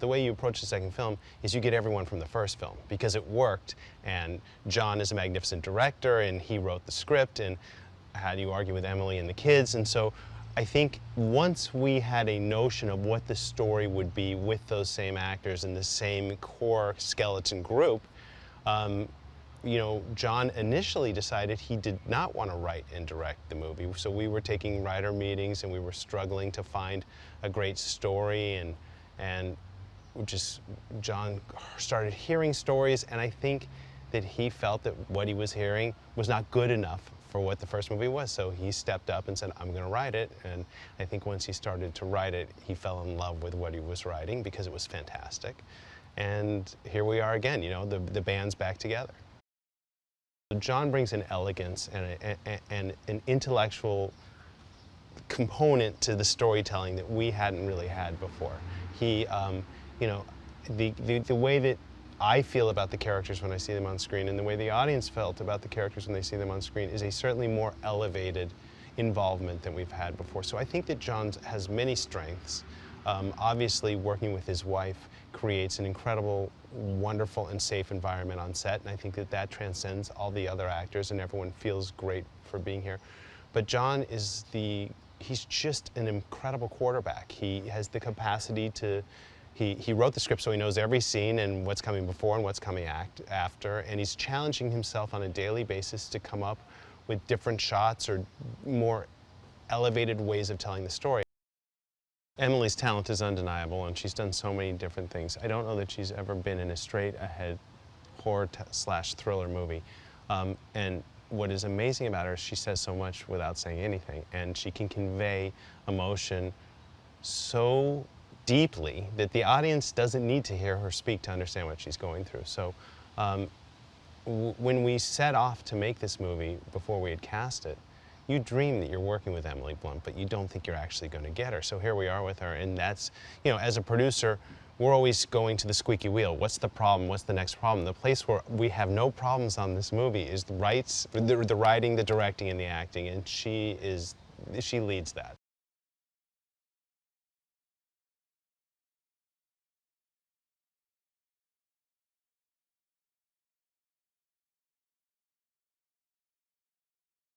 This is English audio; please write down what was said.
the way you approach the second film is you get everyone from the first film because it worked, and John is a magnificent director and he wrote the script, and how do you argue with Emily and the kids? And so I think once we had a notion of what the story would be with those same actors and the same core skeleton group, you know, John initially decided he did not want to write and direct the movie. So we were taking writer meetings and we were struggling to find a great story, and John started hearing stories, and I think that he felt that what he was hearing was not good enough for what the first movie was. So he stepped up and said, I'm going to write it. And I think once he started to write it, he fell in love with what he was writing because it was fantastic. And here we are again, you know, the band's back together. John brings an elegance and an intellectual component to the storytelling that we hadn't really had before. He, you know, the way that I feel about the characters when I see them on screen and the way the audience felt about the characters when they see them on screen is a certainly more elevated involvement than we've had before. So I think that John has many strengths. Obviously, working with his wife creates an incredible, wonderful, and safe environment on set, and I think that that transcends all the other actors, and everyone feels great for being here. But John is he's just an incredible quarterback. He has the capacity to, he wrote the script so he knows every scene and what's coming before and what's coming after, and he's challenging himself on a daily basis to come up with different shots or more elevated ways of telling the story. Emily's talent is undeniable, and she's done so many different things. I don't know that she's ever been in a straight-ahead horror/thriller movie. And what is amazing about her is she says so much without saying anything, and she can convey emotion so deeply that the audience doesn't need to hear her speak to understand what she's going through. So when we set off to make this movie, before we had cast it, you dream that you're working with Emily Blunt, but you don't think you're actually going to get her. So here we are with her, and that's, you know, as a producer, we're always going to the squeaky wheel. What's the problem? What's the next problem? The place where we have no problems on this movie is the writing, the directing, and the acting, and she leads that.